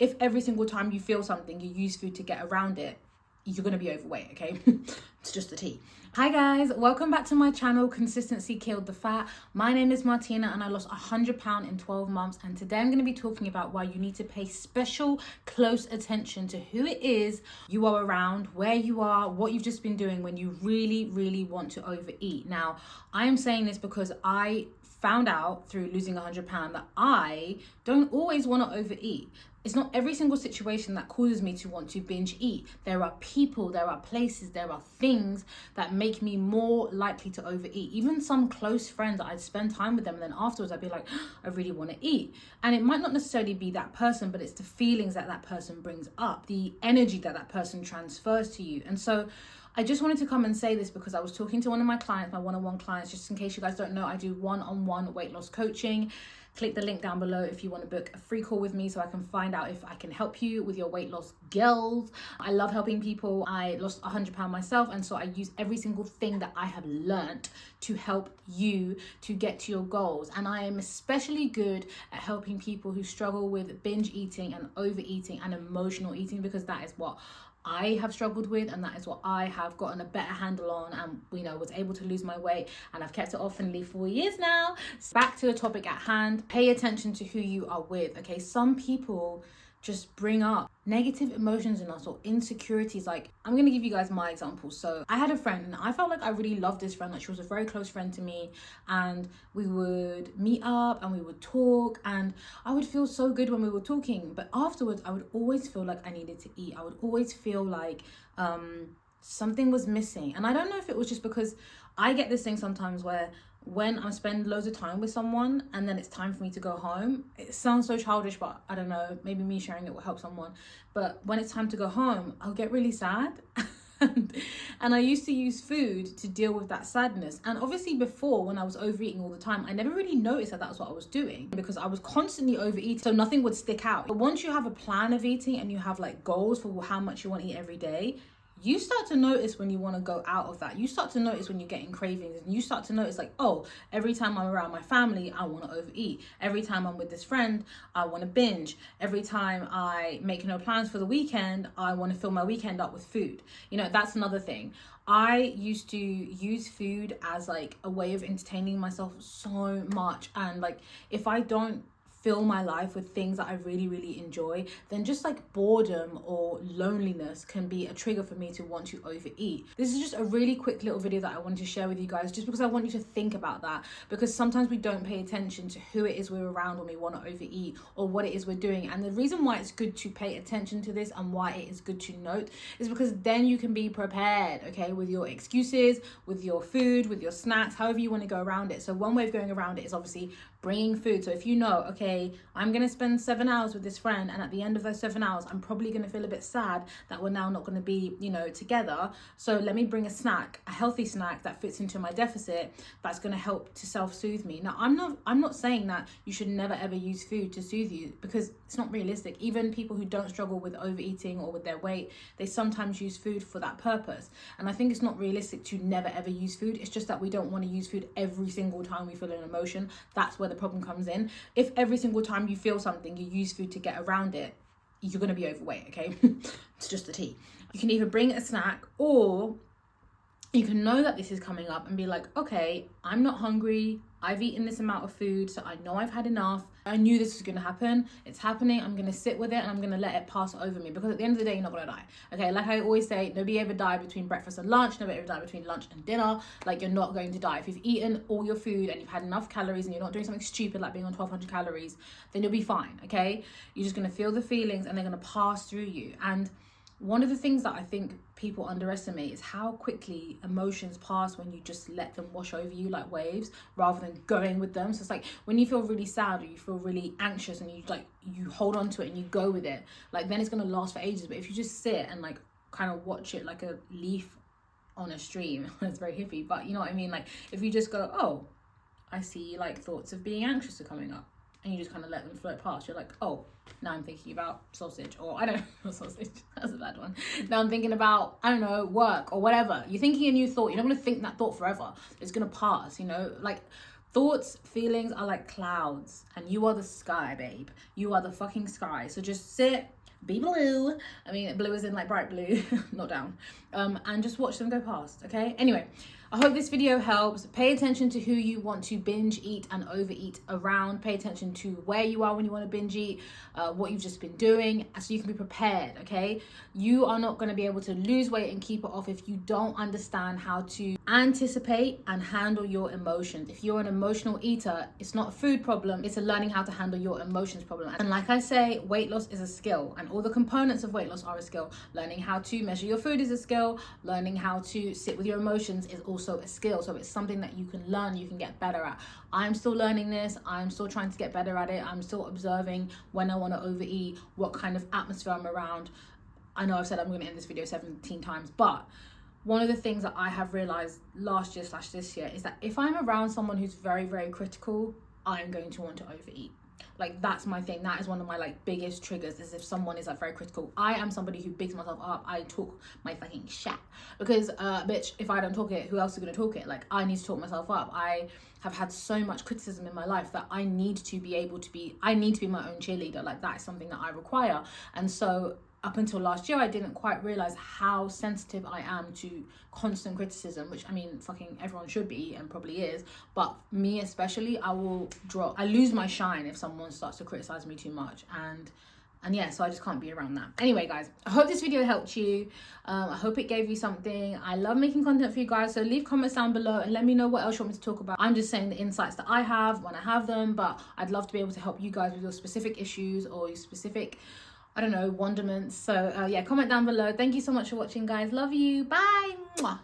if every single time you feel something, you use food to get around it, you're going to be overweight, okay? It's just the tea. Hi guys, welcome back to my channel, Consistency Killed the Fat. My name is Martina and I lost 100 pounds in 12 months. And today I'm going to be talking about why you need to pay special close attention to who it is you are around, where you are, what you've just been doing when you really want to overeat. Now, I am saying this because I found out through losing 100 pounds that I don't always want to overeat. It's not every single situation that causes me to want to binge eat. There are people, there are places, there are things that make me more likely to overeat. Even some close friends, I'd spend time with them and then afterwards I'd be like, I really want to eat. And it might not necessarily be that person, but it's the feelings that that person brings up, the energy that that person transfers to you. And so I just wanted to come and say this because I was talking to one of my clients, my one-on-one clients. Just in case you guys don't know, I do one-on-one weight loss coaching. Click the link down below if you want to book a free call with me so I can find out if I can help you with your weight loss goals. I love helping people. I lost 100 pounds myself, and so I use every single thing that I have learned to help you to get to your goals. And I am especially good at helping people who struggle with binge eating and overeating and emotional eating, because that is what I have struggled with, and that is what I have gotten a better handle on, and was able to lose my weight, and I've kept it off for nearly 4 years now. So back to the topic at hand. Pay attention to who you are with, okay? Some people just bring up negative emotions in us or insecurities. Like, I'm gonna give you guys my example. So I had a friend and I felt like I really loved this friend. Like, she was a very close friend to me, and we would meet up and we would talk, and I would feel so good when we were talking, but afterwards I would always feel like I needed to eat. I would always feel like something was missing. And I don't know if it was just because I get this thing sometimes where when I spend loads of time with someone and then it's time for me to go home, it sounds so childish, but I don't know, maybe me sharing it will help someone. But when it's time to go home, I'll get really sad. And I used to use food to deal with that sadness. And obviously before, when I was overeating all the time, I never really noticed that that's what I was doing, because I was constantly overeating, so nothing would stick out. But once you have a plan of eating and you have like goals for how much you want to eat every day, you start to notice when you want to go out of that. You start to notice when you're getting cravings, and you start to notice like, oh, every time I'm around my family, I want to overeat. Every time I'm with this friend, I want to binge. Every time I make no plans for the weekend, I want to fill my weekend up with food. That's another thing. I used to use food as like a way of entertaining myself so much. And like, if I don't fill my life with things that I really enjoy, then just like boredom or loneliness can be a trigger for me to want to overeat. This is just a really quick little video that I wanted to share with you guys, just because I want you to think about that, because sometimes we don't pay attention to who it is we're around when we want to overeat or what it is we're doing. And the reason why it's good to pay attention to this and why it is good to note is because then you can be prepared, okay, with your excuses, with your food, with your snacks, however you want to go around it. So one way of going around it is obviously bringing food. So if you know, okay, I'm going to spend 7 hours with this friend, and at the end of those 7 hours, I'm probably going to feel a bit sad that we're now not going to be, together. So let me bring a snack, a healthy snack that fits into my deficit, that's going to help to self-soothe me. Now, I'm not saying that you should never ever use food to soothe you, because it's not realistic. Even people who don't struggle with overeating or with their weight, they sometimes use food for that purpose. And I think it's not realistic to never ever use food. It's just that we don't want to use food every single time we feel an emotion. That's where the problem comes in. If every single time you feel something, you use food to get around it, you're going to be overweight, okay? It's just the tea. You can either bring a snack, or you can know that this is coming up and be like, okay, I'm not hungry. I've eaten this amount of food, so I know I've had enough. I knew this was going to happen. It's happening. I'm going to sit with it, and I'm going to let it pass over me, because at the end of the day, you're not going to die. Okay, like I always say, nobody ever died between breakfast and lunch. Nobody ever died between lunch and dinner. Like, you're not going to die. If you've eaten all your food and you've had enough calories and you're not doing something stupid like being on 1,200 calories, then you'll be fine, okay? You're just going to feel the feelings, and they're going to pass through you. And one of the things that I think people underestimate is how quickly emotions pass when you just let them wash over you like waves, rather than going with them. So it's like when you feel really sad or you feel really anxious and you hold on to it and you go with it, like then it's going to last for ages. But if you just sit and like kind of watch it like a leaf on a stream, it's very hippie, but you know what I mean? Like if you just go, oh, I see like thoughts of being anxious are coming up, and you just kind of let them float past, you're like, oh, now I'm thinking about sausage, or I don't know, sausage, that's a bad one. Now I'm thinking about, I don't know, work or whatever. You're thinking a new thought. You're not going to think that thought forever. It's going to pass, like Thoughts, feelings are like clouds, and you are the sky, babe. You are the fucking sky. So just sit, be blue. I mean, blue is in like bright blue, not down. And just watch them go past, okay? Anyway, I hope this video helps. Pay attention to who you want to binge eat and overeat around. Pay attention to where you are when you want to binge eat, what you've just been doing, so you can be prepared, okay? You are not going to be able to lose weight and keep it off if you don't understand how to anticipate and handle your emotions. If you're an emotional eater, it's not a food problem, it's a learning how to handle your emotions problem. And like I say, weight loss is a skill, and all the components of weight loss are a skill. Learning how to measure your food is a skill. Learning how to sit with your emotions is also a skill. So it's something that you can learn, you can get better at. I'm still learning this. I'm still trying to get better at it. I'm still observing when I want to overeat, what kind of atmosphere I'm around. I know I've said I'm going to end this video 17 times, but one of the things that I have realized last year / this year is that if I'm around someone who's very, very critical, I'm going to want to overeat. Like, that's my thing. That is one of my like biggest triggers, is if someone is like very critical. I am somebody who bigs myself up. I talk my fucking shit, because bitch, if I don't talk it, who else is gonna talk it? Like, I need to talk myself up. I have had so much criticism in my life that I need to be my own cheerleader. Like, that is something that I require. And so up until last year, I didn't quite realize how sensitive I am to constant criticism, which, I mean, fucking everyone should be and probably is, but me especially, I lose my shine if someone starts to criticize me too much. And yeah, so I just can't be around that. Anyway, guys, I hope this video helped you. I hope it gave you something. I love making content for you guys, so leave comments down below and let me know what else you want me to talk about. I'm just saying the insights that I have when I have them, but I'd love to be able to help you guys with your specific issues or your specific, I don't know, wonderments. So yeah, comment down below. Thank you so much for watching, guys. Love you. Bye. Mwah.